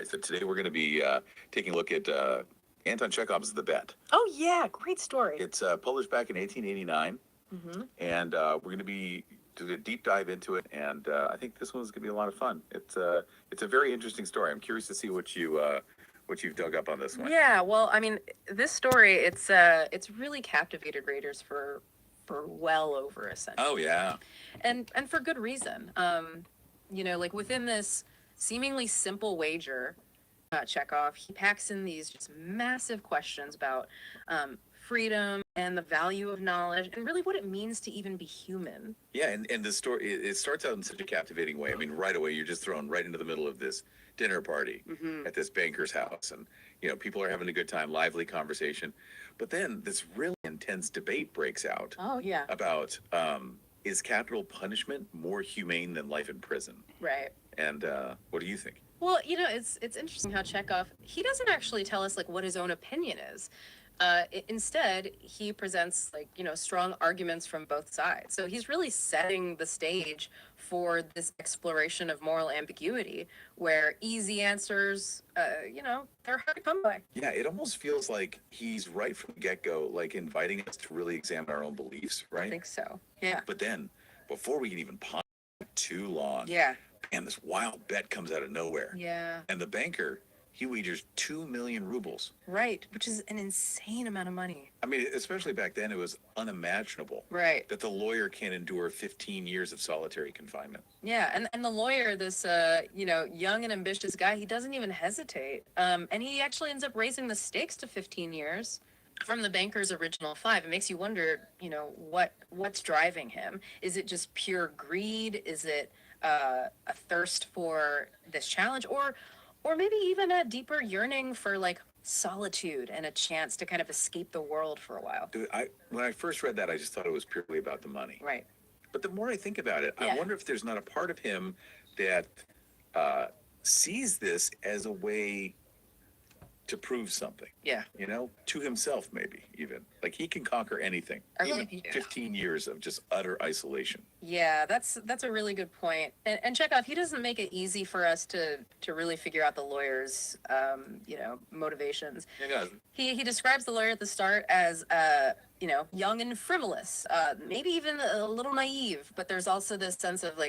Right, so today we're going to be taking a look at Anton Chekhov's The Bet. Oh, yeah. Great story. It's published back in 1889, and we're going to be doing a deep dive into it, and I think this one's going to be a lot of fun. It's a very interesting story. I'm curious to see what you've dug up on this one. Yeah, well, I mean, this story, it's really captivated readers for well over a century. Oh, yeah. And for good reason. Like within this seemingly simple wager, Chekhov, he packs in these just massive questions about freedom and the value of knowledge and really what it means to even be human. Yeah, and the story, it starts out in such a captivating way. I mean, right away, you're just thrown right into the middle of this dinner party at this banker's house. And, people are having a good time, lively conversation. But then this really intense debate breaks out. Oh, yeah. About, is capital punishment more humane than life in prison? Right. And what do you think? Well, it's interesting how Chekhov, he doesn't actually tell us what his own opinion is. Instead, he presents strong arguments from both sides. So he's really setting the stage for this exploration of moral ambiguity, where easy answers, they're hard to come by. Yeah, it almost feels like he's right from the get-go, inviting us to really examine our own beliefs, right? I think so. Yeah. But then, before we can even ponder too long, yeah, and this wild bet comes out of nowhere. Yeah. And the banker, he wagers 2 million rubles. Right, which is an insane amount of money. I mean, especially back then, it was unimaginable. Right. That the lawyer can endure 15 years of solitary confinement. Yeah, and the lawyer, this, young and ambitious guy, he doesn't even hesitate. And he actually ends up raising the stakes to 15 years from the banker's original 5. It makes you wonder, what's driving him? Is it just pure greed? Is it a thirst for this challenge? Or maybe even a deeper yearning for solitude and a chance to kind of escape the world for a while. Dude, when I first read that, I just thought it was purely about the money. Right. But the more I think about it, Yeah. I wonder if there's not a part of him that sees this as a way to prove something. Yeah. To himself maybe even. He can conquer anything. Really? Even 15 years of just utter isolation. Yeah, that's a really good point. And Chekhov, he doesn't make it easy for us to really figure out the lawyer's motivations. Yeah. He describes the lawyer at the start as young and frivolous, maybe even a little naive, but there's also this sense of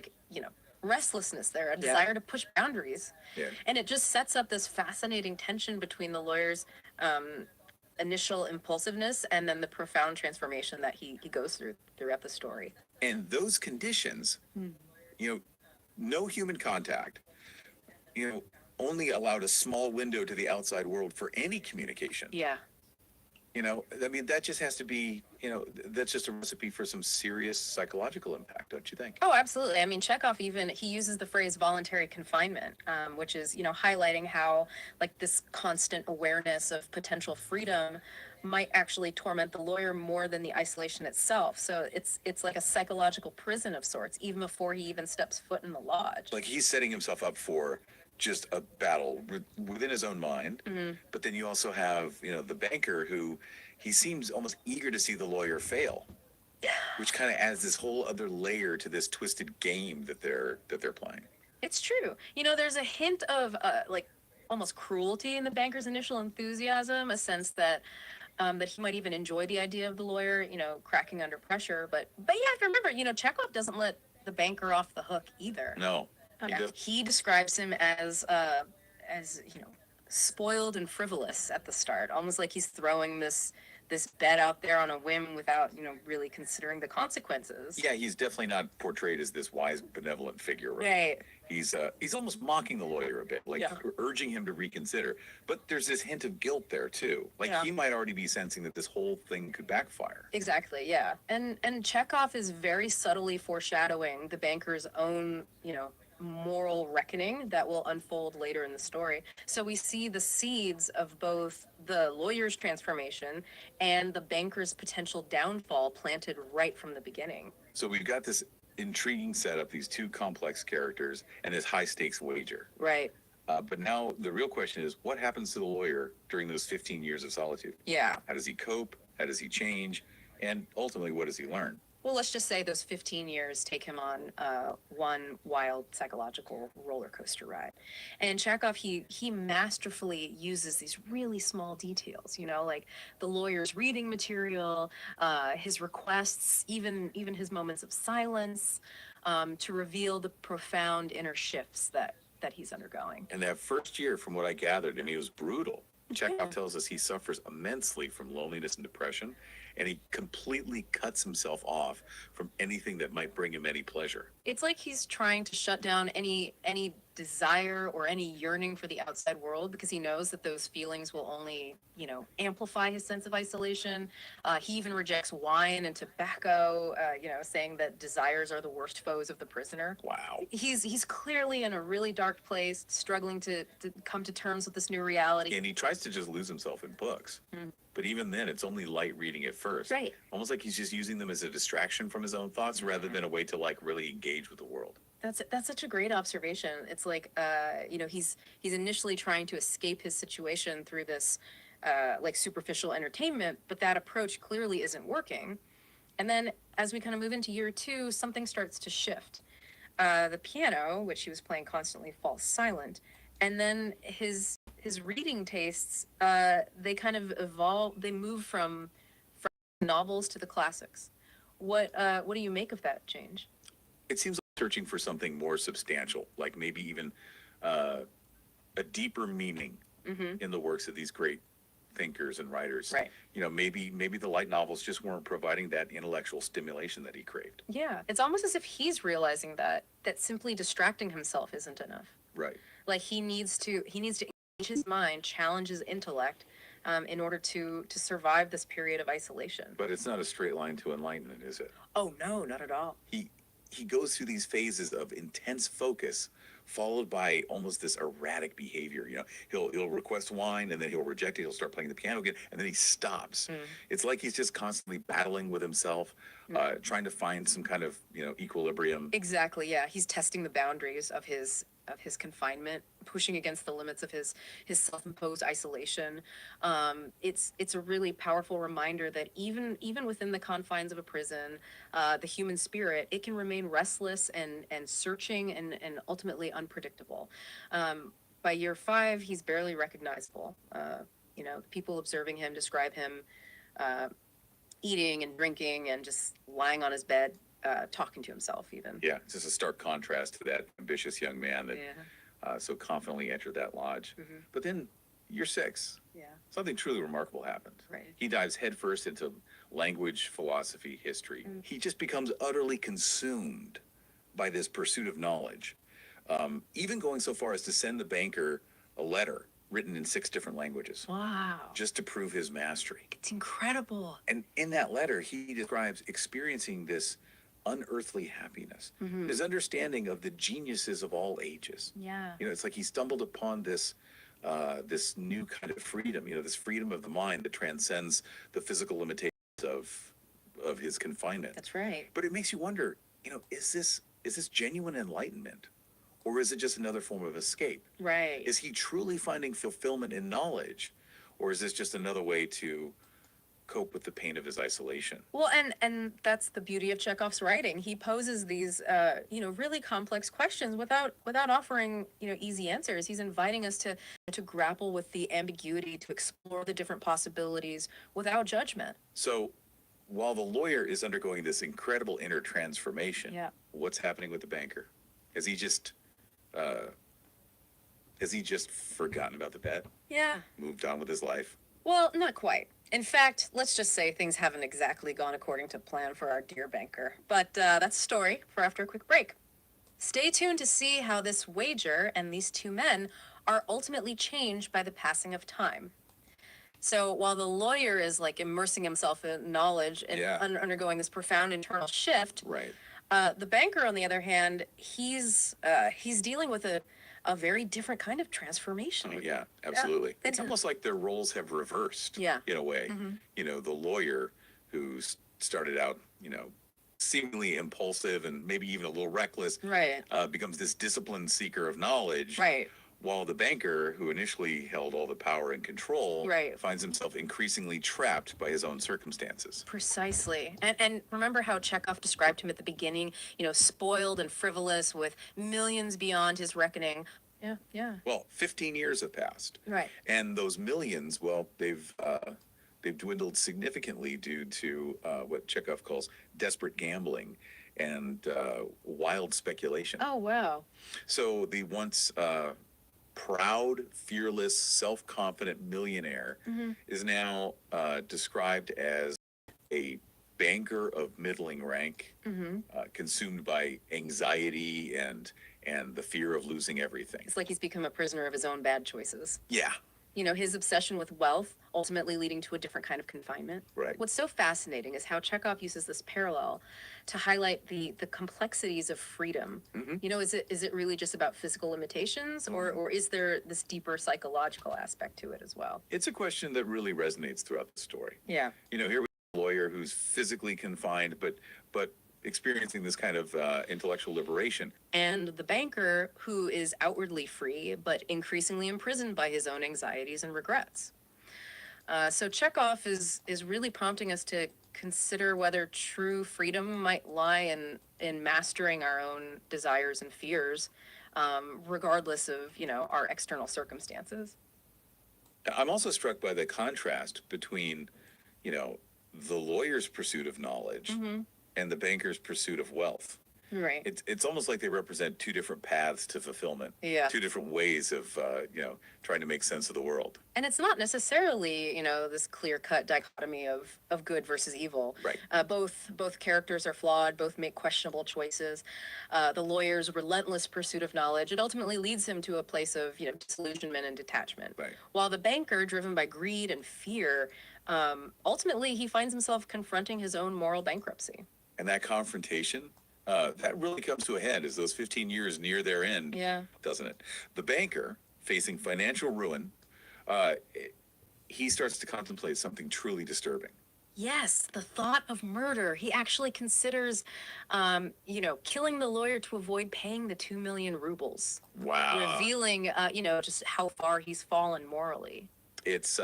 restlessness there, a desire to push boundaries. Yeah. And it just sets up this fascinating tension between the lawyer's initial impulsiveness and then the profound transformation that he goes through throughout the story. And those conditions, no human contact, only allowed a small window to the outside world for any communication. Yeah. I mean, that just has to be, that's just a recipe for some serious psychological impact, don't you think? Oh, absolutely. I mean, Chekhov he uses the phrase voluntary confinement, which is, highlighting how this constant awareness of potential freedom might actually torment the lawyer more than the isolation itself. So it's like a psychological prison of sorts, even before he even steps foot in the lodge. He's setting himself up for just a battle within his own mind. Mm-hmm. But then you also have, the banker who he seems almost eager to see the lawyer fail, which kind of adds this whole other layer to this twisted game that they're playing. It's true. There's a hint of almost cruelty in the banker's initial enthusiasm, a sense that he might even enjoy the idea of the lawyer, cracking under pressure. But you have to remember, Chekhov doesn't let the banker off the hook either. No. He describes him as spoiled and frivolous at the start, almost like he's throwing this bet out there on a whim without really considering the consequences. Yeah, he's definitely not portrayed as this wise, benevolent figure. Right. He's almost mocking the lawyer a bit, urging him to reconsider. But there's this hint of guilt there too. He might already be sensing that this whole thing could backfire. Exactly. Yeah. And Chekhov is very subtly foreshadowing the banker's own moral reckoning that will unfold later in the story. So we see the seeds of both the lawyer's transformation and the banker's potential downfall planted right from the beginning. So we've got this intriguing setup, these two complex characters, and this high stakes wager. Right. But now the real question is, what happens to the lawyer during those 15 years of solitude? Yeah. How does he cope? How does he change? And ultimately, what does he learn? Well, let's just say those 15 years take him on one wild psychological roller coaster ride. And Chekhov, he masterfully uses these really small details, you know, like the lawyer's reading material, his requests, even his moments of silence, to reveal the profound inner shifts that he's undergoing. And that first year, from what I gathered, I mean, it was brutal. Chekhov Yeah. tells us he suffers immensely from loneliness and depression, and he completely cuts himself off from anything that might bring him any pleasure. It's like he's trying to shut down any desire or any yearning for the outside world because he knows that those feelings will only, you know, amplify his sense of isolation. He even rejects wine and tobacco, you know, saying that desires are the worst foes of the prisoner. Wow. He's clearly in a really dark place, struggling to come to terms with this new reality. And he tries to just lose himself in books. But even then, it's only light reading at first. Right. Almost like he's just using them as a distraction from his own thoughts rather than a way to like really engage with the world. That's such a great observation. It's like, you know, he's initially trying to escape his situation through this like superficial entertainment, but that approach clearly isn't working. And then as we kind of move into year two, something starts to shift. The piano, which he was playing constantly, falls silent, and then his reading tastes, they kind of evolve. They move from novels to the classics. What do you make of that change? It seems like searching for something more substantial, like maybe even a deeper meaning in the works of these great thinkers and writers. Right. You know, maybe the light novels just weren't providing that intellectual stimulation that he craved. Yeah, it's almost as if he's realizing that simply distracting himself isn't enough. Right. Like he needs to engage his mind, challenge his intellect, in order to survive this period of isolation. But it's not a straight line to enlightenment, is it? Oh no, not at all. He goes through these phases of intense focus followed by almost this erratic behavior. You know, he'll request wine and then he'll reject it. He'll start playing the piano again and then he stops. It's like he's just constantly battling with himself, trying to find some kind of, you know, equilibrium. Exactly. Yeah, he's testing the boundaries of his confinement, pushing against the limits of his self-imposed isolation. It's a really powerful reminder that even within the confines of a prison, the human spirit, it can remain restless and searching and ultimately unpredictable. By year 5, he's barely recognizable. You know, people observing him describe him eating and drinking and just lying on his bed, talking to himself even. Yeah, it's just a stark contrast to that ambitious young man that so confidently entered that lodge. But then year 6, something truly remarkable happened. Right. He dives headfirst into language, philosophy, history. He just becomes utterly consumed by this pursuit of knowledge, even going so far as to send the banker a letter written in 6 different languages. Wow. Just to prove his mastery. It's incredible. And in that letter, he describes experiencing this unearthly happiness, his understanding of the geniuses of all ages. Yeah. You know, it's like he stumbled upon this this new kind of freedom, you know, this freedom of the mind that transcends the physical limitations of his confinement. That's right. But it makes you wonder, you know, is this genuine enlightenment? Or is it just another form of escape? Right. Is he truly finding fulfillment in knowledge? Or is this just another way to cope with the pain of his isolation? Well, and that's the beauty of Chekhov's writing. He poses these, you know, really complex questions without offering, you know, easy answers. He's inviting us to grapple with the ambiguity, to explore the different possibilities without judgment. So while the lawyer is undergoing this incredible inner transformation, what's happening with the banker? Has he just forgotten about the bet? Yeah. Moved on with his life? Well, not quite. In fact, let's just say things haven't exactly gone according to plan for our dear banker. But that's a story for after a quick break. Stay tuned to see how this wager and these 2 men are ultimately changed by the passing of time. So while the lawyer is like immersing himself in knowledge and undergoing this profound internal shift, right? The banker, on the other hand, he's dealing with a very different kind of transformation. Oh, yeah, absolutely. It's almost like their roles have reversed in a way. You know, the lawyer who started out, you know, seemingly impulsive and maybe even a little reckless, right, becomes this disciplined seeker of knowledge. Right. while the banker, who initially held all the power and control, Right. finds himself increasingly trapped by his own circumstances. Precisely. And remember how Chekhov described him at the beginning, spoiled and frivolous with millions beyond his reckoning. Yeah, yeah. Well, 15 years have passed, Right. and those millions, well, they've dwindled significantly due to what Chekhov calls desperate gambling and wild speculation. Oh, wow. So the once proud, fearless, self-confident millionaire is now described as a banker of middling rank, consumed by anxiety and the fear of losing everything. It's like he's become a prisoner of his own bad choices. Yeah, His obsession with wealth ultimately leading to a different kind of confinement. right. What's so fascinating is how Chekhov uses this parallel to highlight the complexities of freedom. Is it really just about physical limitations, or is there this deeper psychological aspect to it as well? It's a question that really resonates throughout the story. Yeah. Here we have a lawyer who's physically confined, but experiencing this kind of intellectual liberation. And the banker who is outwardly free, but increasingly imprisoned by his own anxieties and regrets. So Chekhov is really prompting us to consider whether true freedom might lie in mastering our own desires and fears, regardless of, our external circumstances. I'm also struck by the contrast between, the lawyer's pursuit of knowledge and the banker's pursuit of wealth. Right. It's almost like they represent two different paths to fulfillment. Yeah. Two different ways of trying to make sense of the world. And it's not necessarily, this clear-cut dichotomy of good versus evil. Right. Both characters are flawed, both make questionable choices. The lawyer's relentless pursuit of knowledge, it ultimately leads him to a place of, disillusionment and detachment. Right. While the banker, driven by greed and fear, ultimately he finds himself confronting his own moral bankruptcy. And that confrontation, that really comes to a head as those 15 years near their end, Yeah. doesn't it? The banker, facing financial ruin, he starts to contemplate something truly disturbing. Yes, the thought of murder. He actually considers, killing the lawyer to avoid paying the 2 million rubles, Wow. revealing, just how far he's fallen morally. It's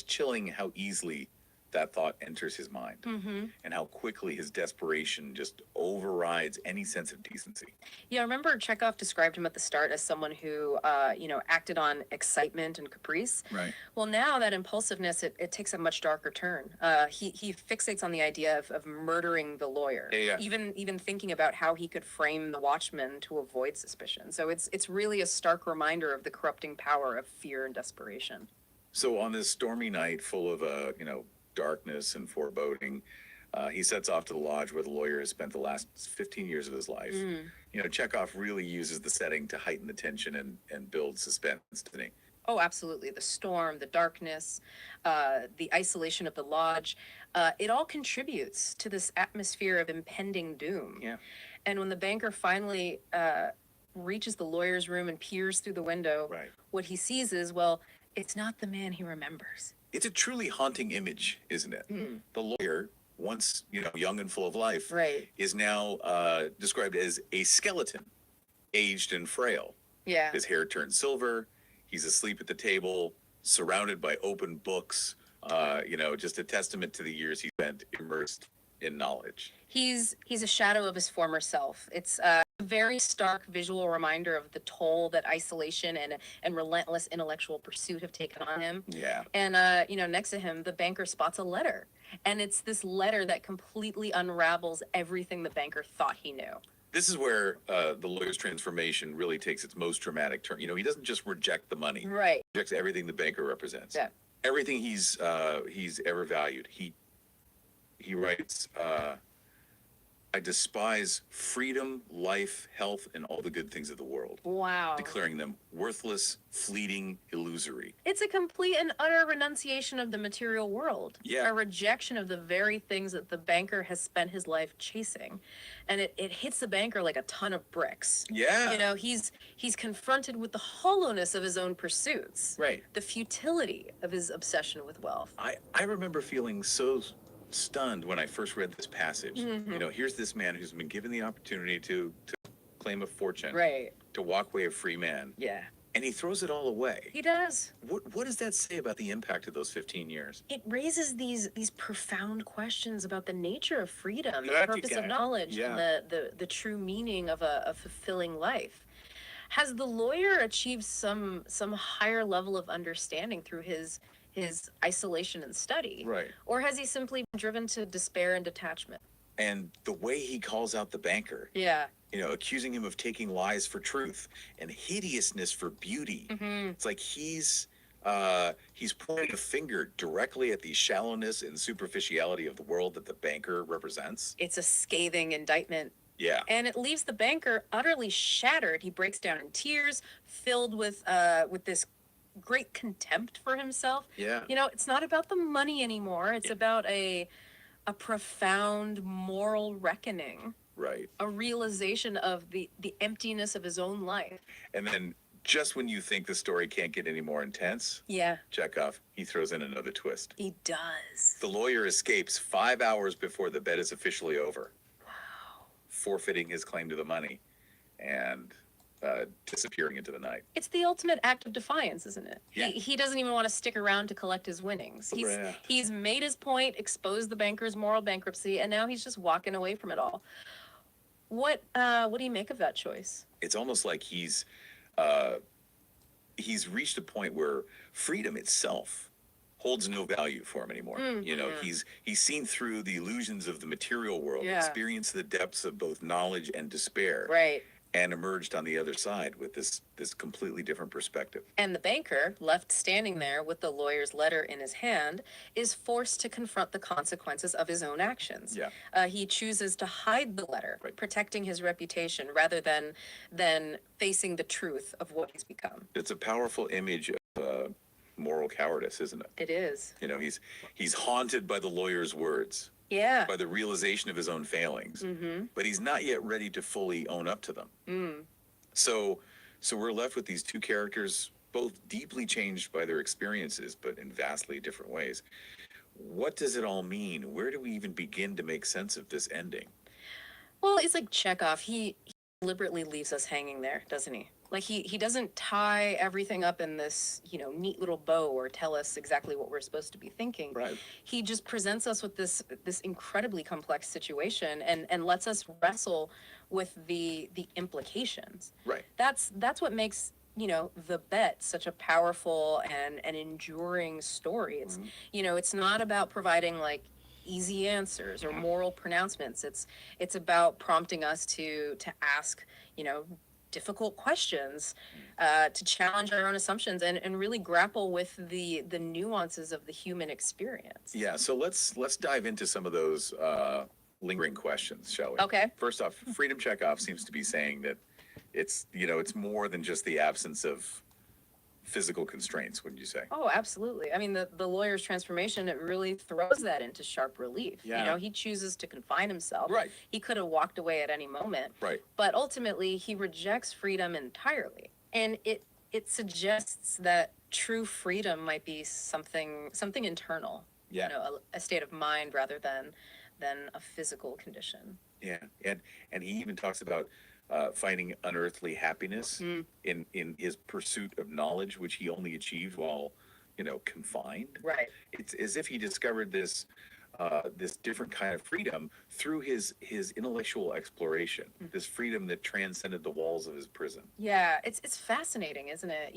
chilling how easily that thought enters his mind and how quickly his desperation just overrides any sense of decency. Yeah, I remember Chekhov described him at the start as someone who, acted on excitement and caprice. Right. Well, now that impulsiveness, it takes a much darker turn. He fixates on the idea of murdering the lawyer. Yeah. Even thinking about how he could frame the watchman to avoid suspicion. So it's really a stark reminder of the corrupting power of fear and desperation. So on this stormy night full of darkness and foreboding, he sets off to the lodge where the lawyer has spent the last 15 years of his life. Chekhov really uses the setting to heighten the tension and build suspense, doesn't he? Oh, absolutely. The storm, the darkness, the isolation of the lodge, it all contributes to this atmosphere of impending doom. Yeah. And when the banker finally reaches the lawyer's room and peers through the window, Right. what he sees is, well, it's not the man he remembers. It's a truly haunting image, isn't it? The lawyer, once young and full of life, Right. is now described as a skeleton, aged and frail. Yeah. His hair turned silver. He's asleep at the table, surrounded by open books. Just a testament to the years he spent immersed in knowledge. He's a shadow of his former self. It's a very stark visual reminder of the toll that isolation and relentless intellectual pursuit have taken on him. Yeah. And next to him, the banker spots a letter, and it's this letter that completely unravels everything the banker thought he knew. This is where the lawyer's transformation really takes its most dramatic turn. He doesn't just reject the money. Right. He rejects everything the banker represents. Yeah. Everything he's ever valued. He writes, I despise freedom, life, health, and all the good things of the world, Wow. declaring them worthless, fleeting, illusory. It's a complete and utter renunciation of the material world. Yeah. A rejection of the very things that the banker has spent his life chasing. And it hits the banker like a ton of bricks. Yeah. He's confronted with the hollowness of his own pursuits. Right. The futility of his obsession with wealth. I remember feeling so stunned when I first read this passage. Here's this man who's been given the opportunity to claim a fortune, Right. to walk away a free man, Yeah. and he throws it all away. He does. What does that say about the impact of those 15 years? It raises these profound questions about the nature of freedom, the That purpose you of can. knowledge, Yeah. and the true meaning of a fulfilling life. Has the lawyer achieved some higher level of understanding through his isolation and study? Right. Or has he simply been driven to despair and detachment? And the way he calls out the banker, Yeah. accusing him of taking lies for truth and hideousness for beauty. It's like he's pointing a finger directly at the shallowness and superficiality of the world that the banker represents. It's a scathing indictment. Yeah. And it leaves the banker utterly shattered. He breaks down in tears, filled with this great contempt for himself. Yeah. It's not about the money anymore. It's about a profound moral reckoning, Right. a realization of the emptiness of his own life. And then just when you think the story can't get any more intense, Yeah, Chekhov, he throws in another twist. he does. The lawyer escapes 5 hours before the bet is officially over, Wow. forfeiting his claim to the money and disappearing into the night. It's the ultimate act of defiance, isn't it? Yeah. He doesn't even want to stick around to collect his winnings. Yeah. He's made his point, exposed the banker's moral bankruptcy, and now he's just walking away from it all. What do you make of that choice? It's almost like he's reached a point where freedom itself holds no value for him anymore. He's seen through the illusions of the material world, Yeah. experienced the depths of both knowledge and despair, Right. and emerged on the other side with this completely different perspective. And the banker, left standing there with the lawyer's letter in his hand, is forced to confront the consequences of his own actions. Yeah. He chooses to hide the letter, Right. protecting his reputation rather than facing the truth of what he's become. It's a powerful image of moral cowardice, isn't it? It is. He's haunted by the lawyer's words, Yeah. by the realization of his own failings, but he's not yet ready to fully own up to them. So we're left with these two characters, both deeply changed by their experiences, but in vastly different ways. What does it all mean? Where do we even begin to make sense of this ending? Well, it's like Chekhov. He deliberately leaves us hanging there, doesn't he? Like he doesn't tie everything up in this, neat little bow or tell us exactly what we're supposed to be thinking. Right. He just presents us with this incredibly complex situation and lets us wrestle with the implications. Right. That's what makes, The Bet such a powerful and enduring story. It's it's not about providing like easy answers or moral pronouncements. It's about prompting us to ask, difficult questions, to challenge our own assumptions and really grapple with the nuances of the human experience. Yeah, so let's dive into some of those lingering questions, shall we? Okay. First off, Freedom Chekhov seems to be saying that it's more than just the absence of physical constraints, wouldn't you say? Oh, absolutely. I mean, the lawyer's transformation, it really throws that into sharp relief. Yeah. He chooses to confine himself. Right. He could have walked away at any moment. Right. But ultimately, he rejects freedom entirely. And it suggests that true freedom might be something internal. Yeah. A state of mind rather than a physical condition. Yeah, and he even talks about finding unearthly happiness in his pursuit of knowledge, which he only achieved while, confined. Right. It's as if he discovered this different kind of freedom through his intellectual exploration, this freedom that transcended the walls of his prison. Yeah, it's fascinating, isn't it?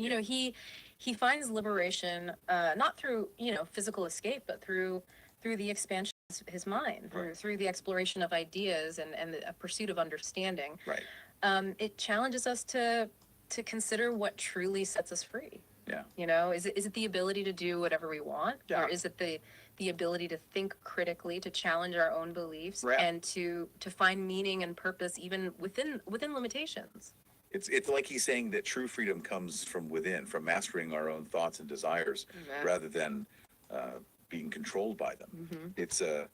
He finds liberation not through physical escape, but through the expansion of his mind, through the exploration of ideas and a pursuit of understanding. Right. It challenges us to consider what truly sets us free. Yeah. Is it the ability to do whatever we want, Yeah. or is it the ability to think critically, to challenge our own beliefs, Right. and to find meaning and purpose even within limitations? It's like he's saying that true freedom comes from within, from mastering our own thoughts and desires, Yeah. rather than being controlled by them. It's a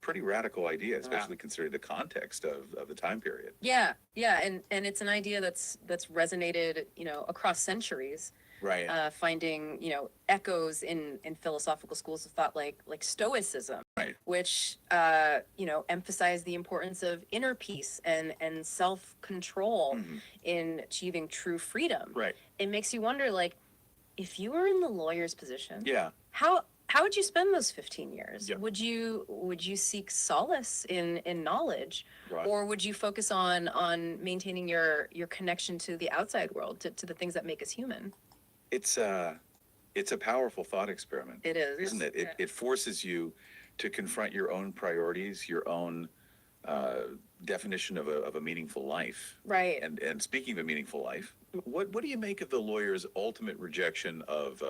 pretty radical idea, especially considering the context of the time period. Yeah, and it's an idea that's resonated, across centuries. Right. Finding, echoes in philosophical schools of thought like Stoicism, Right. which, emphasize the importance of inner peace and self-control in achieving true freedom. Right. It makes you wonder, like, if you were in the lawyer's position, Yeah. how would you spend those 15 years? Yep. Would you seek solace in knowledge, Right. or would you focus on maintaining your connection to the outside world, to the things that make us human? It's a powerful thought experiment. It is, isn't it? It forces you to confront your own priorities, your own definition of a meaningful life. Right. And speaking of a meaningful life, what do you make of the lawyer's ultimate rejection of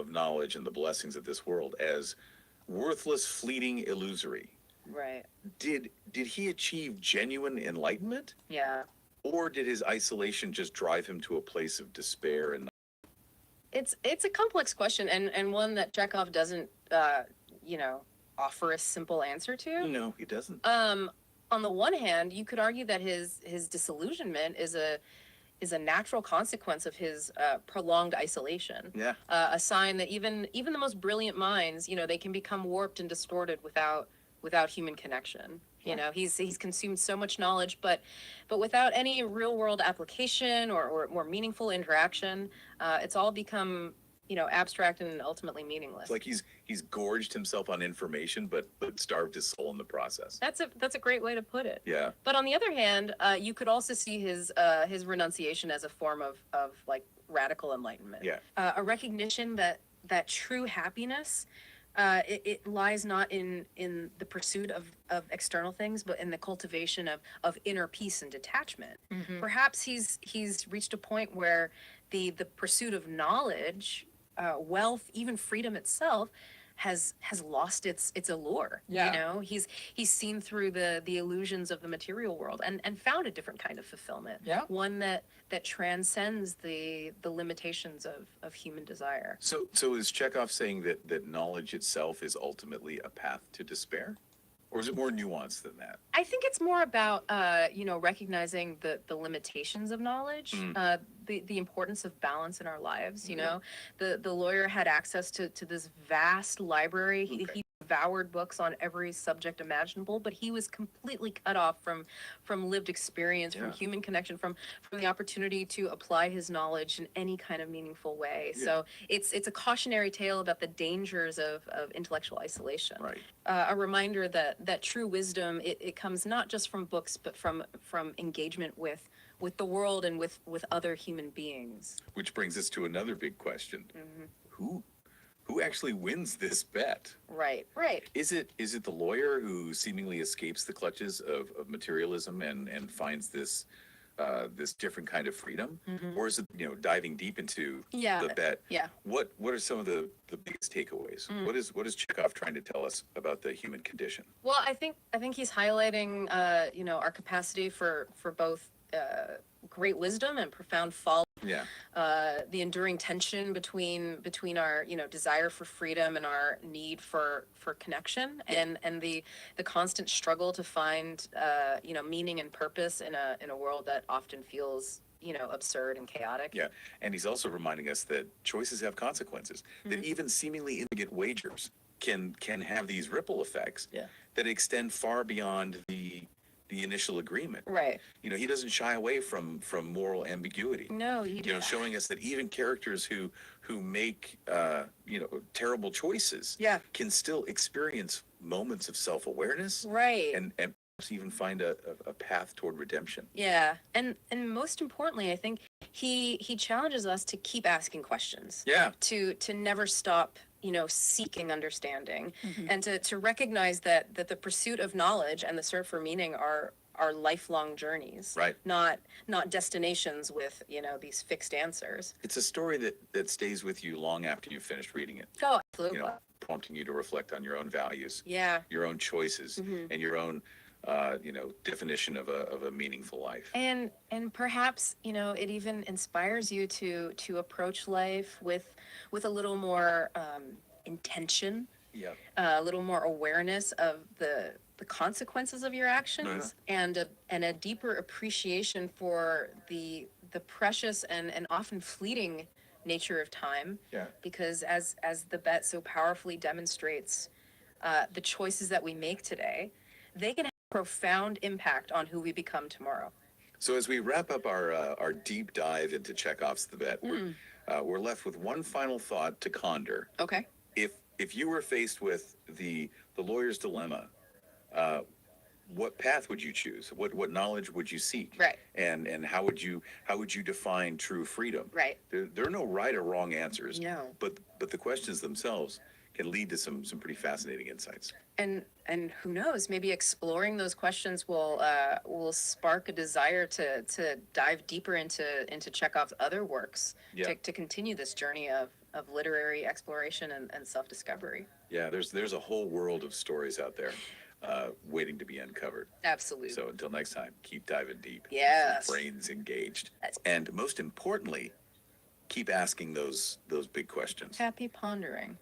knowledge and the blessings of this world as worthless, fleeting, illusory? Right. Did he achieve genuine enlightenment, Yeah. or did his isolation just drive him to a place of despair and? It's a complex question, and one that Chekhov doesn't offer a simple answer to. No, he doesn't. On the one hand, you could argue that his disillusionment is a natural consequence of his prolonged isolation. Yeah. A sign that even the most brilliant minds, they can become warped and distorted without human connection. He's consumed so much knowledge, but without any real world application or more meaningful interaction, it's all become abstract and ultimately meaningless. It's like he's gorged himself on information, but starved his soul in the process. That's a great way to put it. Yeah. But on the other hand, you could also see his renunciation as a form of like radical enlightenment. Yeah. A recognition that true happiness, it lies not in the pursuit of external things, but in the cultivation of inner peace and detachment. Perhaps he's reached a point where the pursuit of knowledge, wealth, even freedom itself, has lost its allure. Yeah. He's seen through the illusions of the material world and found a different kind of fulfillment. Yeah. One that transcends the limitations of human desire. So is Chekhov saying that knowledge itself is ultimately a path to despair? Or is it more nuanced than that? I think it's more about recognizing the limitations of knowledge, the importance of balance in our lives. The lawyer had access to this vast library. He devoured books on every subject imaginable, but he was completely cut off from lived experience, from human connection, from the opportunity to apply his knowledge in any kind of meaningful way. Yeah. So it's a cautionary tale about the dangers of intellectual isolation. Right. A reminder that true wisdom, it comes not just from books, but from engagement with the world and with other human beings. Which brings us to another big question. Who actually wins this bet? Right. Is it the lawyer who seemingly escapes the clutches of materialism and finds this different kind of freedom? Or is it, diving deep into the bet? Yeah. What are some of the biggest takeaways? What is Chekhov trying to tell us about the human condition? Well, I think he's highlighting our capacity for both great wisdom and profound folly. Yeah. The enduring tension between our desire for freedom and our need for connection, and the constant struggle to find meaning and purpose in a world that often feels absurd and chaotic. Yeah. And he's also reminding us that choices have consequences, that even seemingly insignificant wagers can have these ripple effects that extend far beyond the initial agreement. Right. He doesn't shy away from moral ambiguity. No, he doesn't. Showing us that even characters who make terrible choices can still experience moments of self-awareness. Right. And perhaps even find a path toward redemption. Yeah. And most importantly, I think he challenges us to keep asking questions. Yeah. To never stop seeking understanding, and to recognize that the pursuit of knowledge and the search for meaning are lifelong journeys, Right. Not destinations with these fixed answers. It's a story that stays with you long after you've finished reading it. Oh, absolutely. Prompting you to reflect on your own values, Yeah. your own choices, and your own definition of a meaningful life. And perhaps it even inspires you to approach life with a little more intention, Yeah. a little more awareness of the consequences of your actions, and a deeper appreciation for the the precious and often fleeting nature of time. Yeah. Because as the bet so powerfully demonstrates, the choices that we make today, they can have a profound impact on who we become tomorrow. So as we wrap up our deep dive into Chekhov's The Bet, we're left with one final thought to ponder. Okay. If you were faced with the lawyer's dilemma, uh, what path would you choose? What knowledge would you seek? Right. And how would you define true freedom? Right. There are no right or wrong answers. No. But the questions themselves can lead to some pretty fascinating insights. And who knows, maybe exploring those questions will spark a desire to dive deeper into Chekhov's other works, Yeah. to continue this journey of literary exploration and self-discovery. Yeah, there's a whole world of stories out there waiting to be uncovered. Absolutely. So until next time, keep diving deep. Yes. Brains engaged. That's- And most importantly, keep asking those big questions. Happy pondering.